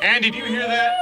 Andy, do you hear that?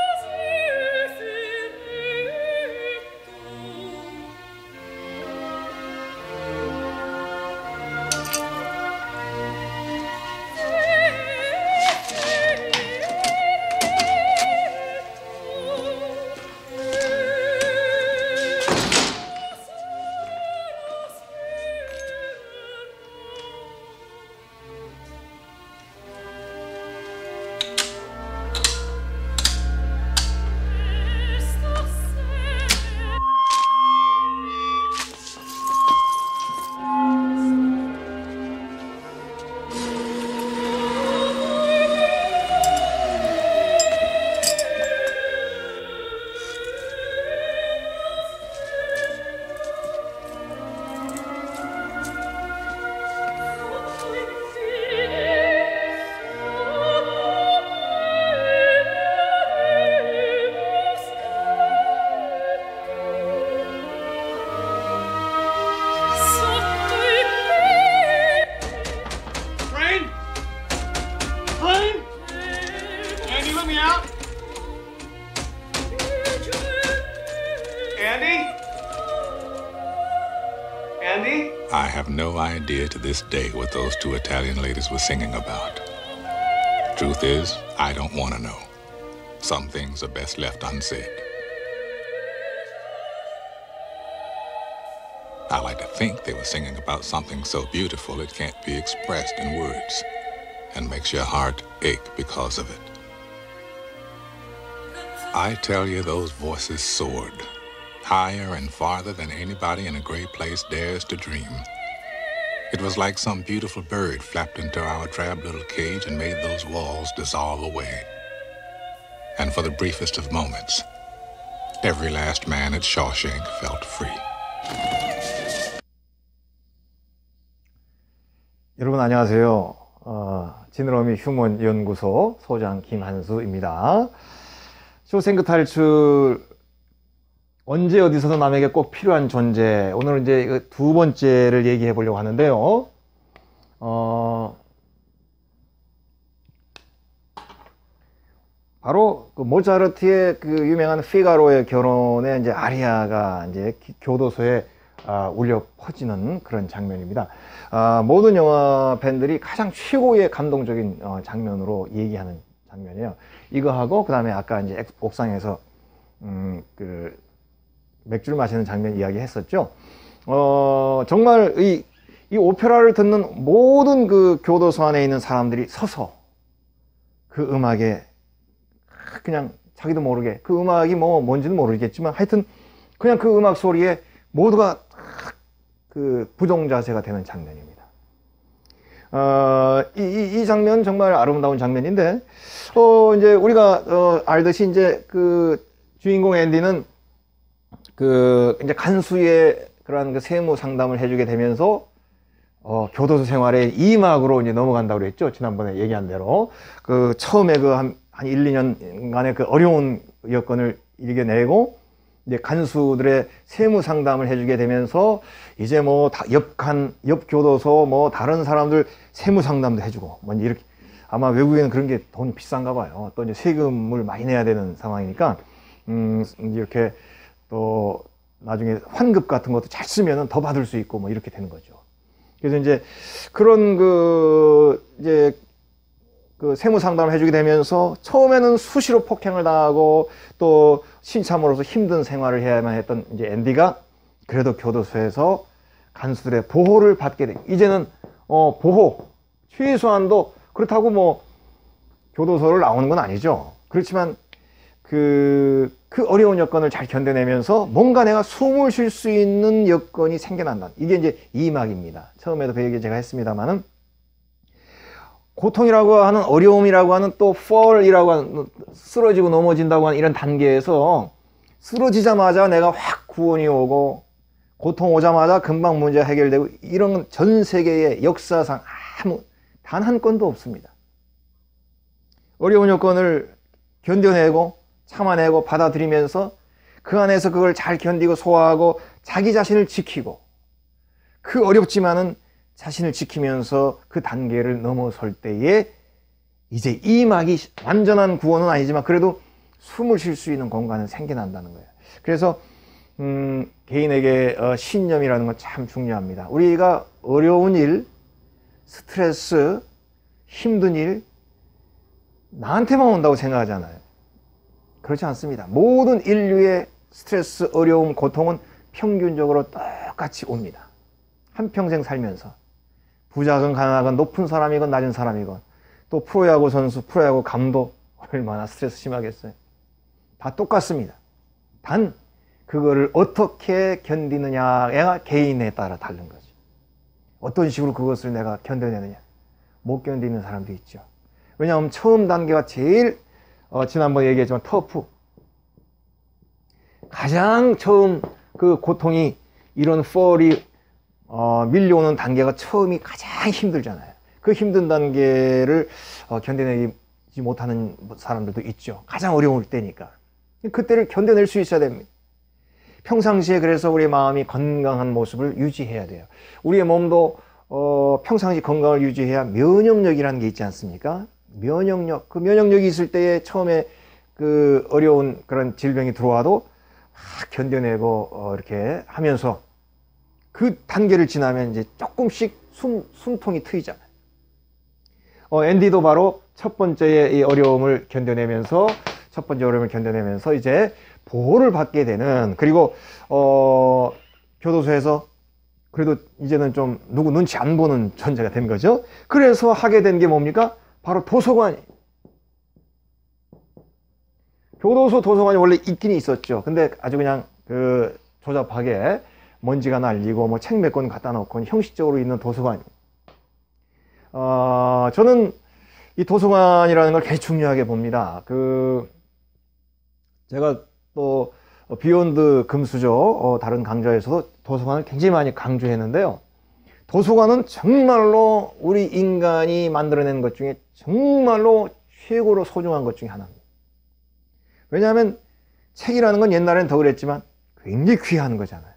I have no idea to this day what those two Italian ladies were singing about. Truth is, I don't want to know. Some things are best left unsaid. I like to think they were singing about something so beautiful it can't be expressed in words, and makes your heart ache because of it. I tell you, those voices soared, higher and farther than anybody in a great place dares to dream. It was like some beautiful bird flapped into our drab little cage and made those walls dissolve away. And for the briefest of moments, every last man at Shawshank felt free. 여러분 안녕하세요. 지느러미 휴먼 연구소 소장 김한수입니다. 쇼생크 탈출 언제 어디서도 남에게 꼭 필요한 존재. 오늘은 이제 두 번째를 얘기해 보려고 하는데요. 바로 그 모차르트의 그 유명한 피가로의 결혼에 이제 아리아가 이제 교도소에 울려 퍼지는 그런 장면입니다. 모든 영화 팬들이 가장 최고의 감동적인 장면으로 얘기하는 장면이에요. 이거하고 그 다음에 아까 이제 옥상에서 그 맥주를 마시는 장면 이야기 했었죠. 정말 이 오페라를 듣는 모든 그 교도소 안에 있는 사람들이 서서 그 음악에 그냥 자기도 모르게 그 음악이 뭔지는 모르겠지만 하여튼 그냥 그 음악 소리에 모두가 그 부동자세가 되는 장면입니다. 이 장면 정말 아름다운 장면인데, 이제 우리가 알듯이 이제 그 주인공 앤디는 그 이제 간수의 그런 그 세무 상담을 해주게 되면서 교도소 생활의 2막으로 이제 넘어간다고 그랬죠. 지난번에 얘기한 대로 그 처음에 그 한 1, 2년간의 그 어려운 여건을 이겨내고 이제 간수들의 세무 상담을 해주게 되면서 이제 뭐 옆 교도소 다른 사람들 세무 상담도 해주고 이렇게 아마 외국에는 그런 게 돈이 비싼가 봐요. 또 이제 세금을 많이 내야 되는 상황이니까 이렇게 또 나중에 환급 같은 것도 잘 쓰면은 더 받을 수 있고 이렇게 되는 거죠. 그래서 이제 그런 이제 그 세무 상담을 해주게 되면서 처음에는 수시로 폭행을 당하고 또 신참으로서 힘든 생활을 해야만 했던 이제 앤디가 그래도 교도소에서 간수들의 보호를 받게 돼. 이제는 보호 최소한도 그렇다고 교도소를 나오는 건 아니죠. 그렇지만 그 어려운 여건을 잘 견뎌내면서 뭔가 내가 숨을 쉴 수 있는 여건이 생겨난다. 이게 이제 2막입니다. 처음에도 그 얘기 제가 했습니다만은 고통이라고 하는 어려움이라고 하는 또 fall이라고 하는 쓰러지고 넘어진다고 하는 이런 단계에서 쓰러지자마자 내가 확 구원이 오고 고통 오자마자 금방 문제 해결되고 이런 건 전 세계의 역사상 단 한 건도 없습니다. 어려운 여건을 견뎌내고 참아내고 받아들이면서 그 안에서 그걸 잘 견디고 소화하고 자기 자신을 지키고 그 어렵지만은 자신을 지키면서 그 단계를 넘어설 때에 이제 이 막이 완전한 구원은 아니지만 그래도 숨을 쉴 수 있는 공간은 생겨난다는 거예요. 그래서 개인에게 신념이라는 건 참 중요합니다. 우리가 어려운 일, 스트레스, 힘든 일 나한테만 온다고 생각하잖아요. 그렇지 않습니다. 모든 인류의 스트레스, 어려움, 고통은 평균적으로 똑같이 옵니다. 한평생 살면서 부자건 가난하건 높은 사람이건 낮은 사람이건 또 프로야구 선수, 프로야구 감독 얼마나 스트레스 심하겠어요. 다 똑같습니다. 단 그거를 어떻게 견디느냐가 개인에 따라 다른 거죠. 어떤 식으로 그것을 내가 견뎌내느냐. 못 견디는 사람도 있죠. 왜냐하면 처음 단계가 제일 지난번에 얘기했지만 터프, 가장 처음 그 고통이 이런 펄이 밀려오는 단계가 처음이 가장 힘들잖아요. 그 힘든 단계를 견뎌내지 못하는 사람들도 있죠. 가장 어려울 때니까. 그때를 견뎌낼 수 있어야 됩니다. 평상시에 그래서 우리의 마음이 건강한 모습을 유지해야 돼요. 우리의 몸도 평상시 건강을 유지해야 면역력이라는 게 있지 않습니까? 면역력, 그 면역력이 있을 때에 처음에 그 어려운 그런 질병이 들어와도 견뎌내고 이렇게 하면서 그 단계를 지나면 이제 조금씩 숨통이 트이잖아요. 앤디도 바로 첫 번째의 이 어려움을 견뎌내면서 이제 보호를 받게 되는, 그리고 교도소에서 그래도 이제는 좀 누구 눈치 안 보는 존재가 된 거죠. 그래서 하게 된 게 뭡니까? 바로 도서관이에요. 교도소 도서관이 원래 있긴 있었죠. 근데 아주 그냥 그 조잡하게 먼지가 날리고 뭐 책 몇 권 갖다 놓고 형식적으로 있는 도서관이. 저는 이 도서관이라는 걸 굉장히 중요하게 봅니다. 제가 또 비욘드 금수저 다른 강좌에서도 도서관을 굉장히 많이 강조했는데요. 도서관은 정말로 우리 인간이 만들어낸 것 중에 정말로 최고로 소중한 것 중에 하나입니다. 왜냐하면 책이라는 건 옛날엔 더 그랬지만 굉장히 귀한 거잖아요.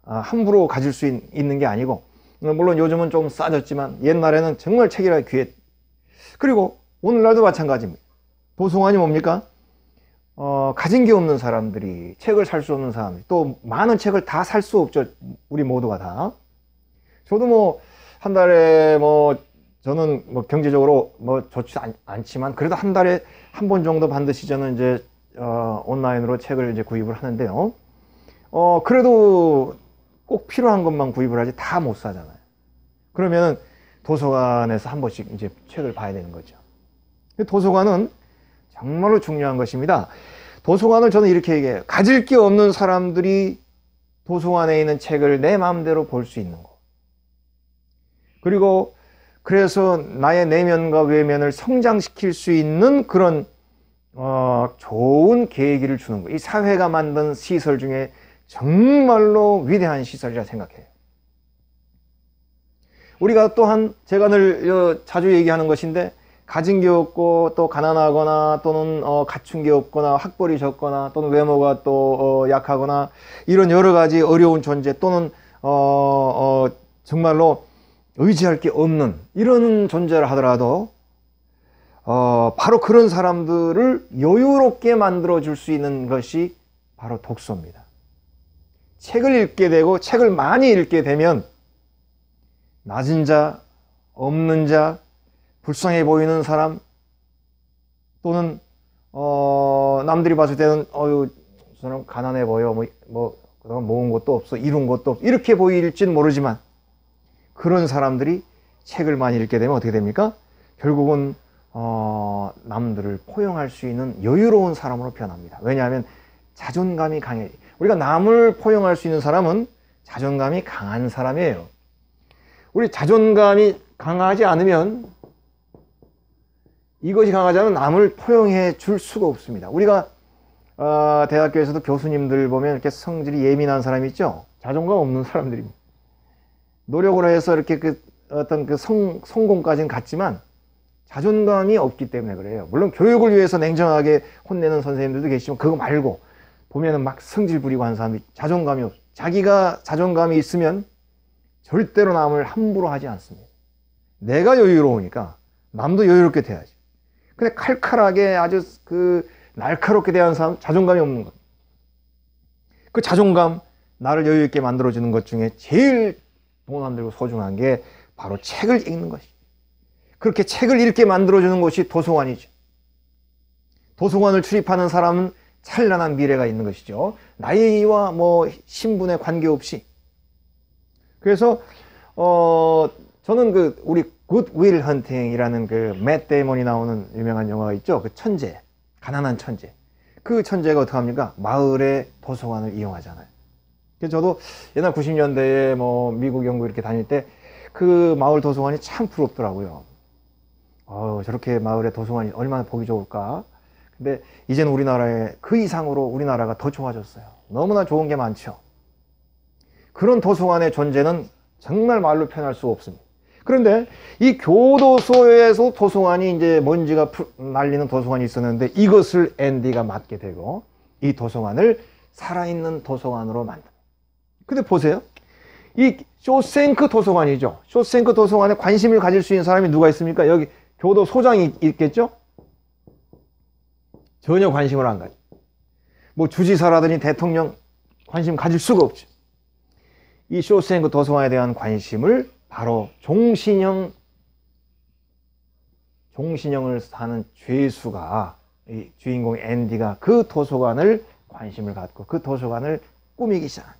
함부로 가질 수 있는 게 아니고, 물론 요즘은 좀 싸졌지만 옛날에는 정말 책이라 귀했. 그리고 오늘날도 마찬가지입니다. 도서관이 뭡니까? 가진 게 없는 사람들이, 책을 살 수 없는 사람들이, 또 많은 책을 다 살 수 없죠. 우리 모두가 다. 저도 뭐 한 달에 저는 경제적으로 좋지 않지만 그래도 한 달에 한 번 정도 반드시 저는 이제 온라인으로 책을 이제 구입을 하는데요. 그래도 꼭 필요한 것만 구입을 하지 다 못 사잖아요. 그러면은 도서관에서 한 번씩 이제 책을 봐야 되는 거죠. 도서관은 정말로 중요한 것입니다. 도서관을 저는 이렇게 얘기해요. 가질 게 없는 사람들이 도서관에 있는 책을 내 마음대로 볼 수 있는 것. 그리고 그래서 나의 내면과 외면을 성장시킬 수 있는 그런 좋은 계기를 주는 거예요. 이 사회가 만든 시설 중에 정말로 위대한 시설이라 생각해요. 우리가 또한 제가 늘 자주 얘기하는 것인데, 가진 게 없고 또 가난하거나 또는 갖춘 게 없거나 학벌이 적거나 또는 외모가 또 약하거나 이런 여러 가지 어려운 존재, 또는 정말로 의지할 게 없는 이런 존재를 하더라도 바로 그런 사람들을 여유롭게 만들어 줄 수 있는 것이 바로 독서입니다. 책을 읽게 되고 책을 많이 읽게 되면 낮은 자, 없는 자, 불쌍해 보이는 사람, 또는 남들이 봤을 때는 저 사람 가난해 보여, 그동안 모은 것도 없어, 이룬 것도 없어, 이렇게 보일지는 모르지만 그런 사람들이 책을 많이 읽게 되면 어떻게 됩니까? 결국은 남들을 포용할 수 있는 여유로운 사람으로 변합니다. 왜냐하면 자존감이 강해. 우리가 남을 포용할 수 있는 사람은 자존감이 강한 사람이에요. 우리 자존감이 강하지 않으면, 이것이 강하지 않으면 남을 포용해 줄 수가 없습니다. 우리가 대학교에서도 교수님들 보면 이렇게 성질이 예민한 사람이 있죠. 자존감 없는 사람들입니다. 노력을 해서 이렇게 어떤 성공까지는 갔지만 자존감이 없기 때문에 그래요. 물론 교육을 위해서 냉정하게 혼내는 선생님들도 계시지만 그거 말고 보면은 막 성질 부리고 하는 사람이 자존감이 없어. 자기가 자존감이 있으면 절대로 남을 함부로 하지 않습니다. 내가 여유로우니까 남도 여유롭게 대하지. 근데 칼칼하게 아주 그 날카롭게 대하는 사람 자존감이 없는 것. 그 자존감, 나를 여유 있게 만들어주는 것 중에 제일 돈 안 들고 소중한 게 바로 책을 읽는 것이. 그렇게 책을 읽게 만들어주는 것이 도서관이죠. 도서관을 출입하는 사람은 찬란한 미래가 있는 것이죠. 나이와 뭐 신분에 관계없이. 그래서 저는 그 우리 굿 윌 헌팅이라는 그 맷 데이먼이 나오는 유명한 영화가 있죠. 그 천재, 가난한 천재. 그 천재가 어떻게 합니까? 마을의 도서관을 이용하잖아요. 그래서 저도 옛날 90년대에 뭐 미국, 영국 이렇게 다닐 때 그 마을 도서관이 참 부럽더라고요. 저렇게 마을의 도서관이 얼마나 보기 좋을까. 근데 이제는 우리나라에 그 이상으로 우리나라가 더 좋아졌어요. 너무나 좋은 게 많죠. 그런 도서관의 존재는 정말 말로 표현할 수 없습니다. 그런데 이 교도소에서 도서관이 이제 먼지가 날리는 도서관이 있었는데 이것을 앤디가 맡게 되고 이 도서관을 살아있는 도서관으로 만듭니다. 근데 보세요. 이 쇼생크 도서관이죠. 쇼생크 도서관에 관심을 가질 수 있는 사람이 누가 있습니까? 여기 교도소장이 있겠죠? 전혀 관심을 안 가죠. 뭐 주지사라든지 대통령 관심 가질 수가 없죠. 이 쇼생크 도서관에 대한 관심을 바로 종신형을 사는 죄수가, 이 주인공 앤디가 그 도서관을 관심을 갖고 그 도서관을 꾸미기 시작합니다.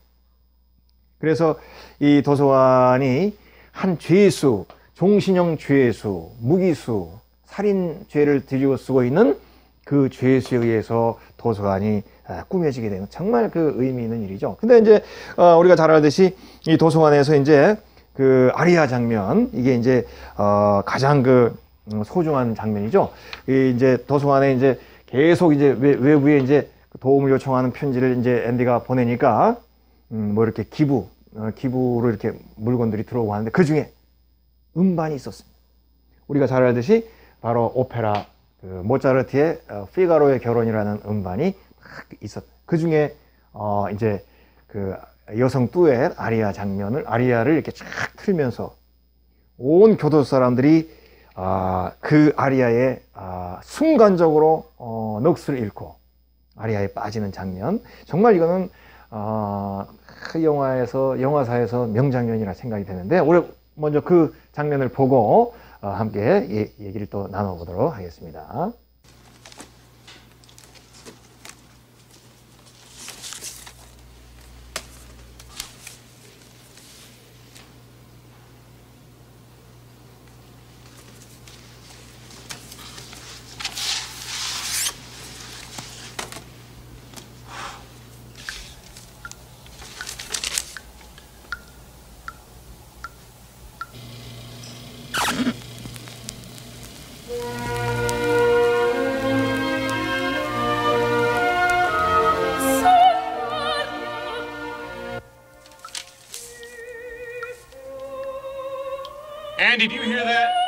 그래서 이 도서관이 한 죄수, 종신형 죄수, 무기수, 살인죄를 뒤집어 쓰고 있는 그 죄수에 의해서 도서관이 꾸며지게 되는 정말 그 의미 있는 일이죠. 근데 이제 우리가 잘 알듯이 이 도서관에서 이제 그 아리아 장면, 이게 이제 가장 그 소중한 장면이죠. 이 이제 도서관에 이제 계속 이제 외부에 이제 도움을 요청하는 편지를 이제 앤디가 보내니까 뭐 이렇게 기부로 이렇게 물건들이 들어오고 하는데 그 중에 음반이 있었습니다. 우리가 잘 알듯이 바로 오페라 그 모차르트의 피가로의 결혼이라는 음반이 있었어요. 그 중에 이제 그 여성 듀엣 아리아를 이렇게 쫙 틀면서 온 교도소 사람들이 그 아리아에 순간적으로 넋을 잃고 아리아에 빠지는 장면. 정말 이거는 그 영화사에서 명장면이라 생각이 되는데 우리 먼저 그 장면을 보고 함께 얘기를 또 나눠보도록 하겠습니다. Andy, do you hear that?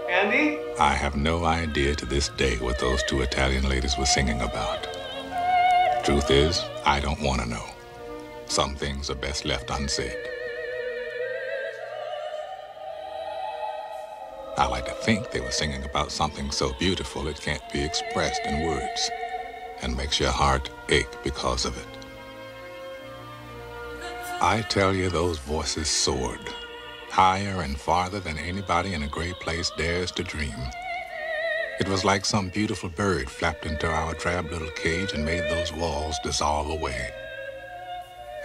Andy? I have no idea to this day what those two Italian ladies were singing about. Truth is, I don't want to know. Some things are best left unsaid. I like to think they were singing about something so beautiful it can't be expressed in words and makes your heart ache because of it. I tell you, those voices soared higher and farther than anybody in a great place dares to dream. It was like some beautiful bird flapped into our drab little cage and made those walls dissolve away.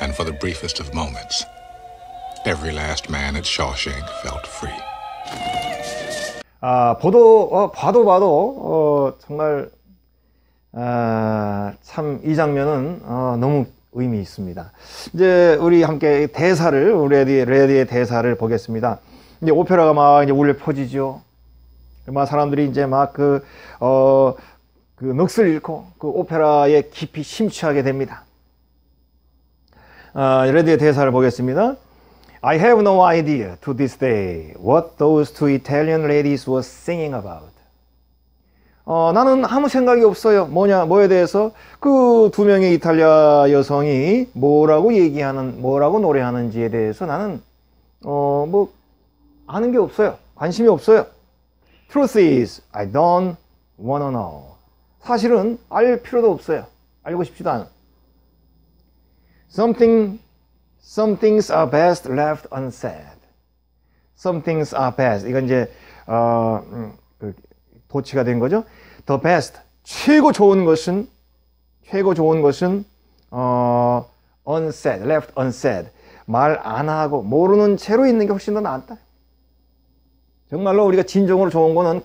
And for the briefest of moments, every last man at Shawshank felt free. 봐도 정말 참 이 장면은 너무 의미 있습니다. 이제 우리 함께 대사를 레디의 대사를 보겠습니다. 이제 오페라가 막 이제 울려 퍼지죠. 막 사람들이 이제 막 그 넋을 잃고 그 오페라에 깊이 심취하게 됩니다. 레디의 대사를 보겠습니다. I have no idea to this day what those two Italian ladies were singing about. 나는 아무 생각이 없어요. 뭐에 대해서 그 두 명의 이탈리아 여성이 뭐라고 노래하는지에 대해서 나는 아는 게 없어요. 관심이 없어요. Truth is, I don't wanna know. 사실은 알 필요도 없어요. 알고 싶지도 않아. Some things are best left unsaid. Some things are best. 이건 이제 도치가 된 거죠. The best. 최고 좋은 것은 unsaid, left unsaid. 말 안 하고 모르는 채로 있는 게 훨씬 더 낫다. 정말로 우리가 진정으로 좋은 거는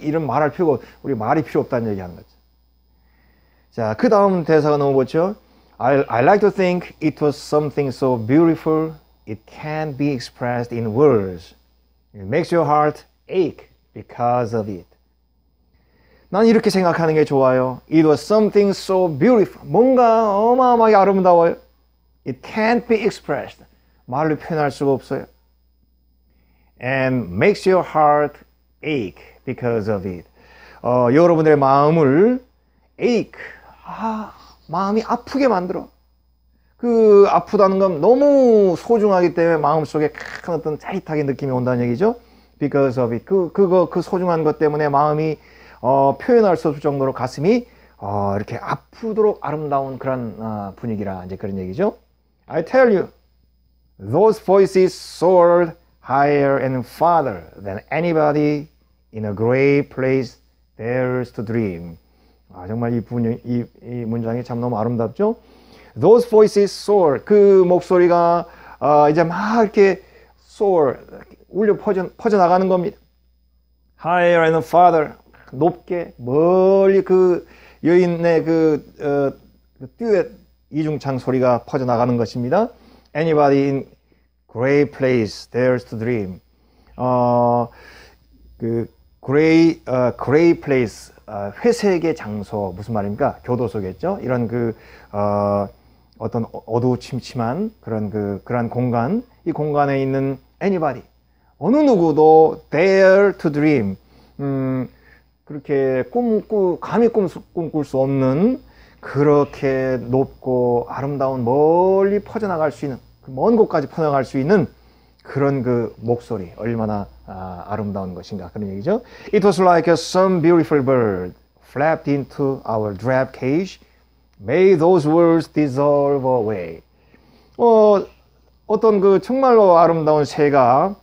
이런 말할 필요가, 우리 말이 필요 없다는 얘기 하는 거죠. 자, 그 다음 대사가 너무 좋죠. I like to think it was something so beautiful it can't be expressed in words. It makes your heart ache because of it. 난 이렇게 생각하는 게 좋아요. It was something so beautiful. 뭔가 어마어마하게 아름다워요. It can't be expressed. 말로 표현할 수가 없어요. And makes your heart ache because of it. 여러분들의 마음을 ache. 마음이 아프게 만들어. 그 아프다는 건 너무 소중하기 때문에 마음속에 큰 어떤 짜릿하게 느낌이 온다는 얘기죠. Because of it. 그 소중한 것 때문에 마음이 표현할 수 없을 정도로 가슴이 이렇게 아프도록 아름다운 그런 분위기라 이제 그런 얘기죠. I tell you, those voices soared higher and farther than anybody in a great place dares to dream. 정말 이 문장이 참 너무 아름답죠. Those voices soared. 그 목소리가 이제 막 이렇게 soar, 울려 퍼져 나가는 겁니다. Higher and farther. 높게 멀리 그 여인의 그 듀엣 이중창 소리가 퍼져 나가는 것입니다. Anybody in great place dares to dream. 그 great place 회색의 장소 무슨 말입니까? 교도소겠죠. 이런 어떤 어두침침한 그런 공간, 이 공간에 있는 anybody 어느 누구도 dare to dream. 그렇게 감히 꿈꿀 수 없는 그렇게 높고 아름다운 멀리 퍼져나갈 수 있는 먼 곳까지 퍼져나갈 수 있는 그런 그 목소리 얼마나 아름다운 것인가 그런 얘기죠. It was like some beautiful bird flapped into our drab cage. May those words dissolve away. 어떤 그 정말로 아름다운 새가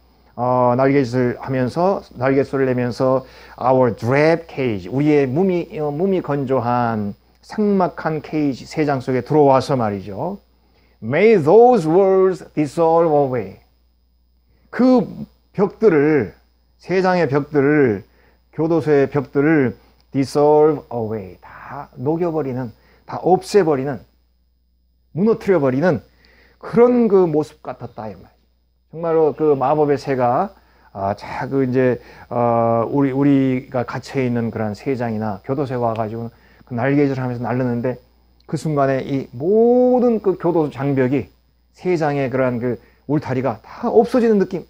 날갯소리를 내면서 our drab cage, 우리의 몸이 건조한 삭막한 케이지, 새장 속에 들어와서 말이죠. May those words dissolve away. 그 벽들을, 세상의 벽들을, 교도소의 벽들을 dissolve away. 다 녹여버리는, 다 없애버리는, 무너뜨려버리는 그런 그 모습 같았다. 이 말이죠. 정말로 그 마법의 새가 우리가 갇혀 있는 그런 세장이나 교도소에 와가지고 그 날개질을 하면서 날르는데 그 순간에 이 모든 그 교도소 장벽이 세장의 그러한 그 울타리가 다 없어지는 느낌.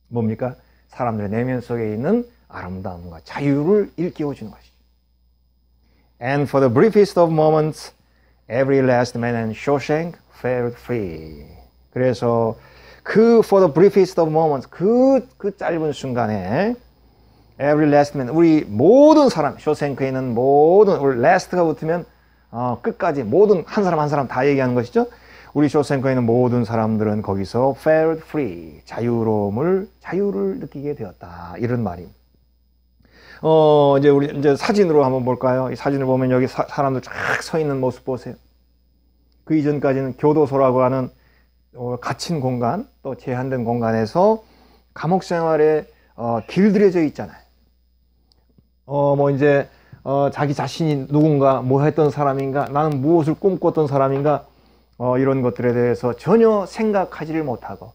뭡니까? 사람들의 내면 속에 있는 아름다움과 자유를 일깨워주는 것이죠. And for the briefest of moments, every last man in Shawshank felt free. 그래서 for the briefest of moments, 그 짧은 순간에 every last man, 우리 모든 사람, 쇼생크에 있는 모든, 우리 last가 붙으면 끝까지 모든 한 사람 한 사람 다 얘기하는 것이죠. 우리 쇼생크에 있는 모든 사람들은 거기서 felt free, 자유를 느끼게 되었다. 이런 말입니다. 이제 우리 이제 사진으로 한번 볼까요? 이 사진을 보면 여기 사람들 쫙 서 있는 모습 보세요. 그 이전까지는 교도소라고 하는 갇힌 공간, 또 제한된 공간에서 감옥 생활에 길들여져 있잖아요. 뭐 이제 자기 자신이 누군가, 뭐 했던 사람인가, 나는 무엇을 꿈꿨던 사람인가, 이런 것들에 대해서 전혀 생각하지를 못하고,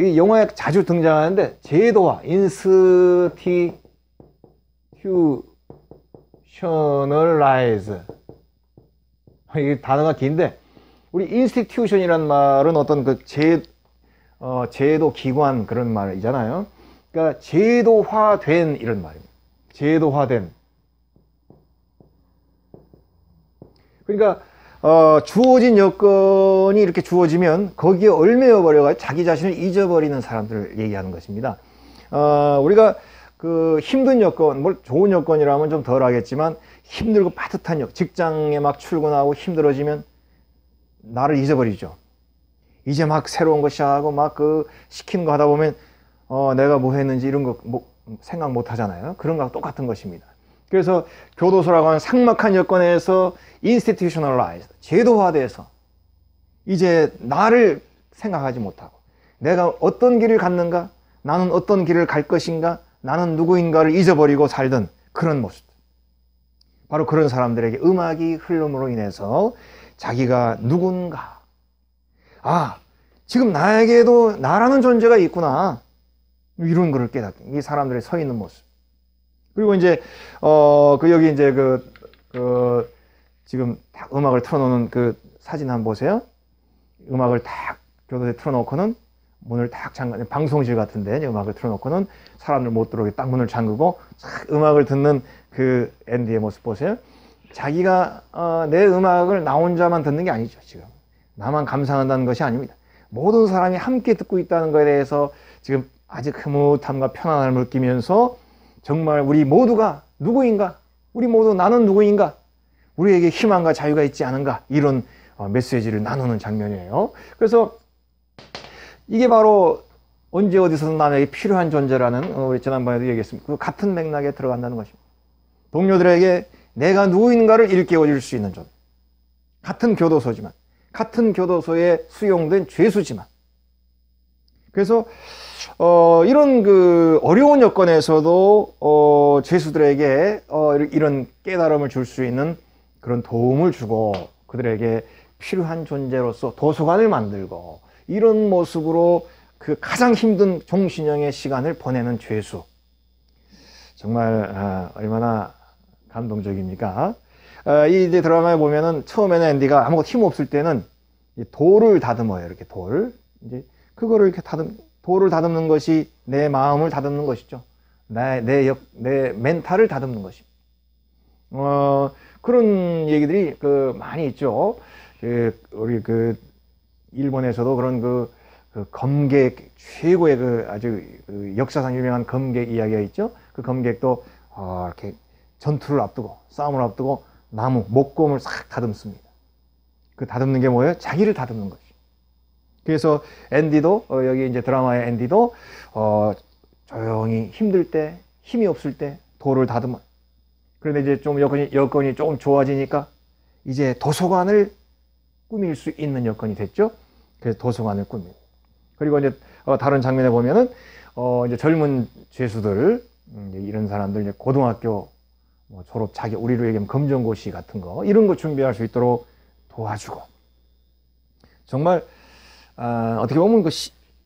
이 영화에 자주 등장하는데, 제도화, institutionalize. 이 단어가 긴데, 우리 institution이란 말은 어떤 제도 기관 그런 말이잖아요. 그러니까 제도화된 이런 말입니다. 제도화된. 그러니까 주어진 여건이 이렇게 주어지면 거기에 얽매여 버려가지고 자기 자신을 잊어버리는 사람들을 얘기하는 것입니다. 우리가 그 힘든 여건, 뭘 좋은 여건이라면 좀 덜 하겠지만 힘들고 빠듯한 여건, 직장에 막 출근하고 힘들어지면 나를 잊어버리죠. 이제 막 새로운 거 시작하고 막 시키는 거 하다 보면 내가 뭐 했는지 이런 거 생각 못 하잖아요. 그런 거랑 똑같은 것입니다. 그래서 교도소라고 하는 삭막한 여건에서 institutionalized, 제도화돼서 이제 나를 생각하지 못하고 내가 어떤 길을 갔는가, 나는 어떤 길을 갈 것인가, 나는 누구인가를 잊어버리고 살던 그런 모습. 바로 그런 사람들에게 음악이 흐름으로 인해서 자기가 누군가, 지금 나에게도 나라는 존재가 있구나, 이런 거를 깨닫게, 이 사람들이 서 있는 모습. 그리고 이제 여기 이제 지금 딱 음악을 틀어놓는 그 사진 한번 보세요. 음악을 딱 교도소에 틀어놓고는 문을 딱 방송실 같은데 음악을 틀어놓고는 사람들 못 들어오게 딱 문을 잠그고 음악을 듣는 그 앤디의 모습 보세요. 자기가 내 음악을 나 혼자만 듣는 게 아니죠. 지금 나만 감상한다는 것이 아닙니다. 모든 사람이 함께 듣고 있다는 것에 대해서 지금 아주 흐뭇함과 편안함을 느끼면서 정말 우리 모두가 누구인가, 우리 모두 나는 누구인가, 우리에게 희망과 자유가 있지 않은가, 이런 메시지를 나누는 장면이에요. 그래서 이게 바로 언제 어디서든 남에게 필요한 존재라는, 우리 지난번에도 얘기했습니다. 그 같은 맥락에 들어간다는 것입니다. 동료들에게 내가 누구인가를 일깨워 줄 수 있는 존재. 같은 교도소지만, 같은 교도소에 수용된 죄수지만. 그래서 이런 어려운 여건에서도 죄수들에게 이런 깨달음을 줄 수 있는 그런 도움을 주고 그들에게 필요한 존재로서 도서관을 만들고 이런 모습으로 그 가장 힘든 종신형의 시간을 보내는 죄수. 정말 얼마나 감동적입니까? 이 이제 드라마에 보면은 처음에는 앤디가 아무것도 힘 없을 때는 돌을 다듬어요. 이렇게 돌. 이제 그거를 이렇게 돌을 다듬는 것이 내 마음을 다듬는 것이죠. 내 멘탈을 다듬는 것입니다. 그런 얘기들이 많이 있죠. 우리 일본에서도 그런 검객, 최고의 아주 역사상 유명한 검객 이야기가 있죠. 그 검객도 이렇게 전투를 앞두고, 싸움을 앞두고 나무, 목검을 싹 다듬습니다. 그 다듬는 게 뭐예요? 자기를 다듬는 것이. 그래서 앤디도, 여기 이제 드라마의 앤디도, 조용히 힘들 때, 힘이 없을 때 돌을 다듬어. 그런데 이제 좀 여건이 조금 좋아지니까 이제 도서관을 꾸밀 수 있는 여건이 됐죠. 그래서 도서관을 꾸밀고. 그리고 이제 다른 장면에 보면은 이제 젊은 죄수들, 이런 사람들 이제 고등학교 졸업 자격, 우리로 얘기하면 검정고시 같은 거, 이런 거 준비할 수 있도록 도와주고. 정말 어떻게 보면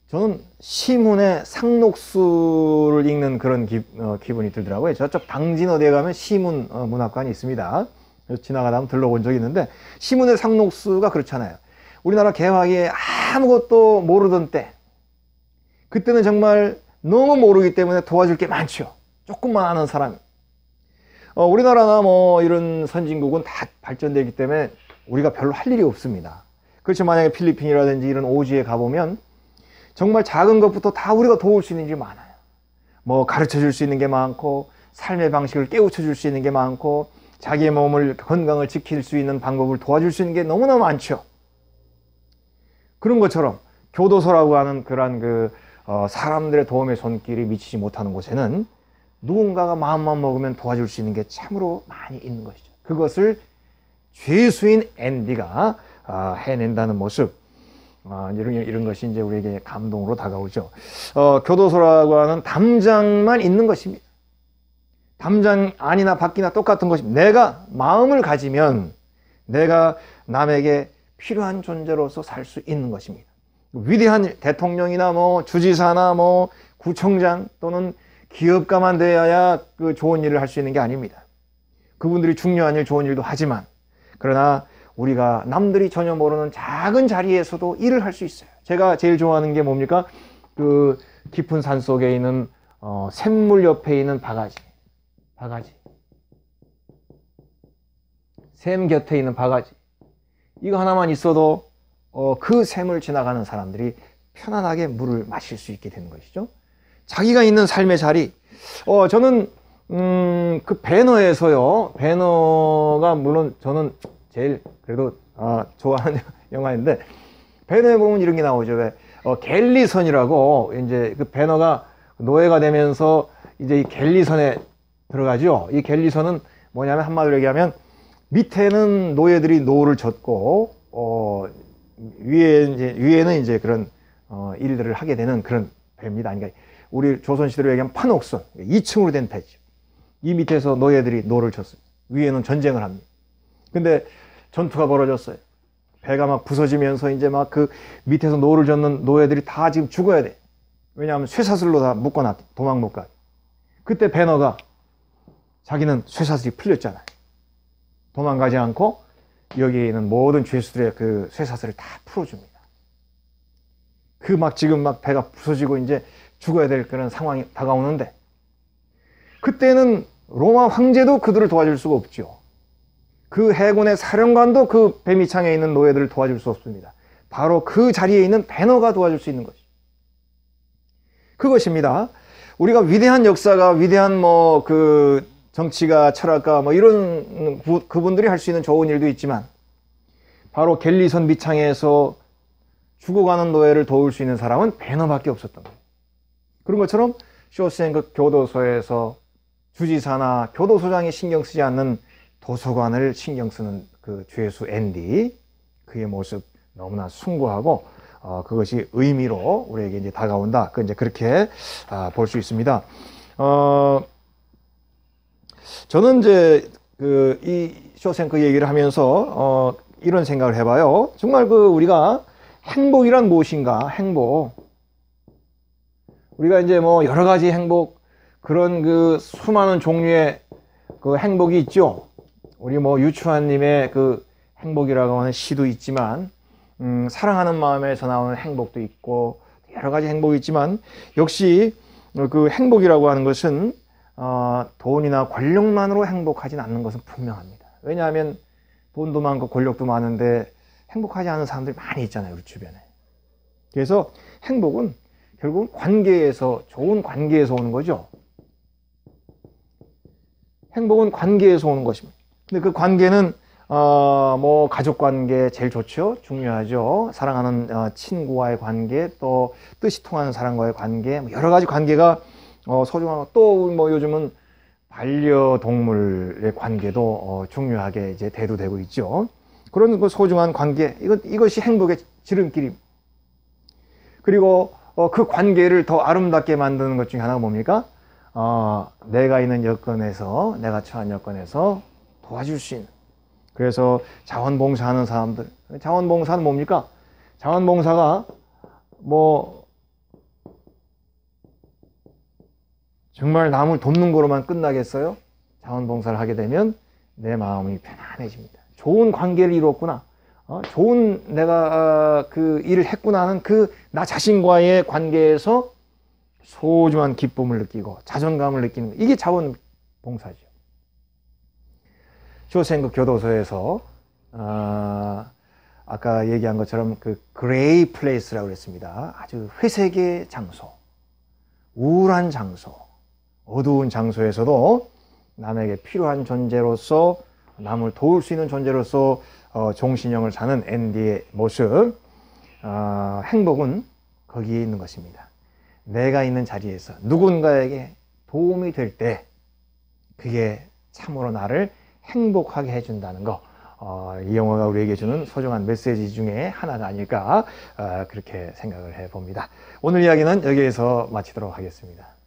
저는 시문의 상록수를 읽는 그런 기분이 들더라고요. 저쪽 당진 어디에 가면 시문 문학관이 있습니다. 지나가다 한번 들러본 적이 있는데, 시문의 상록수가 그렇잖아요. 우리나라 개화기에 아무것도 모르던 때, 그때는 정말 너무 모르기 때문에 도와줄 게 많죠. 조금만 아는 사람. 우리나라나 뭐 이런 선진국은 다 발전되기 때문에 우리가 별로 할 일이 없습니다. 그렇죠. 만약에 필리핀이라든지 이런 오지에 가보면 정말 작은 것부터 다 우리가 도울 수 있는 게 많아요. 뭐 가르쳐 줄 수 있는 게 많고, 삶의 방식을 깨우쳐 줄 수 있는 게 많고, 자기의 몸을, 건강을 지킬 수 있는 방법을 도와줄 수 있는 게 너무나 많죠. 그런 것처럼 교도소라고 하는 그러한 사람들의 도움의 손길이 미치지 못하는 곳에는 누군가가 마음만 먹으면 도와줄 수 있는 게 참으로 많이 있는 것이죠. 그것을 죄수인 앤디가 해낸다는 모습, 이런 것이 이제 우리에게 감동으로 다가오죠. 교도소라고 하는 담장만 있는 것입니다. 담장 안이나 밖이나 똑같은 것입니다. 내가 마음을 가지면 내가 남에게 필요한 존재로서 살 수 있는 것입니다. 위대한 대통령이나 뭐 주지사나 뭐 구청장 또는 기업가만 되어야 그 좋은 일을 할 수 있는 게 아닙니다. 그분들이 중요한 일, 좋은 일도 하지만, 그러나 우리가 남들이 전혀 모르는 작은 자리에서도 일을 할 수 있어요. 제가 제일 좋아하는 게 뭡니까? 그 깊은 산 속에 있는 샘물 옆에 있는 바가지. 샘 곁에 있는 바가지. 이거 하나만 있어도 그 샘을 지나가는 사람들이 편안하게 물을 마실 수 있게 되는 것이죠. 자기가 있는 삶의 자리. 저는 그 배너에서요. 배너가 물론 저는 제일 그래도 좋아하는 영화인데, 배너에 보면 이런 게 나오죠. 왜 갤리선이라고, 이제 그 배너가 노예가 되면서 이제 이 갤리선에 들어가죠. 이 갤리선은 뭐냐면, 한마디로 얘기하면 밑에는 노예들이 노를 젓고 위에는 이제 그런 일들을 하게 되는 그런 배입니다. 그러니까 우리 조선시대로 얘기하면 판옥선, 2층으로 된 배죠. 이 밑에서 노예들이 노를 쳤어요. 위에는 전쟁을 합니다. 근데 전투가 벌어졌어요. 배가 막 부서지면서 이제 막 그 밑에서 노를 젓는 노예들이 다 지금 죽어야 돼. 왜냐하면 쇠사슬로 다 묶어놨대. 도망 못 가게. 그때 배너가 자기는 쇠사슬이 풀렸잖아요. 도망가지 않고 여기에 있는 모든 죄수들의 그 쇠사슬을 다 풀어줍니다. 그 막 지금 막 배가 부서지고 이제 죽어야 될 그런 상황이 다가오는데, 그때는 로마 황제도 그들을 도와줄 수가 없죠. 그 해군의 사령관도 그 배 밑창에 있는 노예들을 도와줄 수 없습니다. 바로 그 자리에 있는 배너가 도와줄 수 있는 것이죠. 그것입니다. 우리가 위대한 역사가, 위대한 그 정치가, 철학가 이런 그분들이 할 수 있는 좋은 일도 있지만, 바로 갤리선 밑창에서 죽어가는 노예를 도울 수 있는 사람은 배너밖에 없었던 거예요. 그런 것처럼 쇼생크 교도소에서 주지사나 교도소장이 신경 쓰지 않는 도서관을 신경 쓰는 그 죄수 앤디, 그의 모습 너무나 숭고하고 그것이 의미로 우리에게 이제 다가온다. 이제 그렇게 볼 수 있습니다. 저는 이제 이 쇼생크 얘기를 하면서 이런 생각을 해봐요. 정말 우리가 행복이란 무엇인가? 행복. 우리가 이제 여러 가지 행복, 그런 그 수많은 종류의 그 행복이 있죠. 우리 유추환님의 그 행복이라고 하는 시도 있지만, 사랑하는 마음에서 나오는 행복도 있고, 여러 가지 행복이 있지만, 역시 그 행복이라고 하는 것은 돈이나 권력만으로 행복하진 않는 것은 분명합니다. 왜냐하면 돈도 많고 권력도 많은데 행복하지 않은 사람들이 많이 있잖아요, 우리 주변에. 그래서 행복은 결국은 관계에서, 좋은 관계에서 오는 거죠. 행복은 관계에서 오는 것입니다. 근데 그 관계는 가족 관계 제일 좋죠. 중요하죠. 사랑하는 친구와의 관계, 또 뜻이 통하는 사람과의 관계, 여러 가지 관계가 소중하고, 또 요즘은 반려동물의 관계도 중요하게 이제 대두되고 있죠. 그런 그 소중한 관계, 이것이 행복의 지름길입니다. 그리고 그 관계를 더 아름답게 만드는 것 중에 하나가 뭡니까? 내가 있는 여건에서, 내가 처한 여건에서 도와줄 수 있는. 그래서 자원봉사하는 사람들, 자원봉사는 뭡니까? 자원봉사가 정말 남을 돕는 거로만 끝나겠어요? 자원봉사를 하게 되면 내 마음이 편안해집니다. 좋은 관계를 이루었구나. 좋은 내가 그 일을 했구나 하는 그 나 자신과의 관계에서 소중한 기쁨을 느끼고 자존감을 느끼는, 이게 자원봉사죠. 쇼생크 교도소에서 아까 얘기한 것처럼 그 그레이 플레이스라고 그랬습니다. 아주 회색의 장소, 우울한 장소, 어두운 장소에서도 남에게 필요한 존재로서, 남을 도울 수 있는 존재로서 종신형을 사는 앤디의 모습, 행복은 거기에 있는 것입니다. 내가 있는 자리에서 누군가에게 도움이 될 때 그게 참으로 나를 행복하게 해준다는 거, 이 영화가 우리에게 주는 소중한 메시지 중에 하나가 아닐까 그렇게 생각을 해봅니다. 오늘 이야기는 여기에서 마치도록 하겠습니다.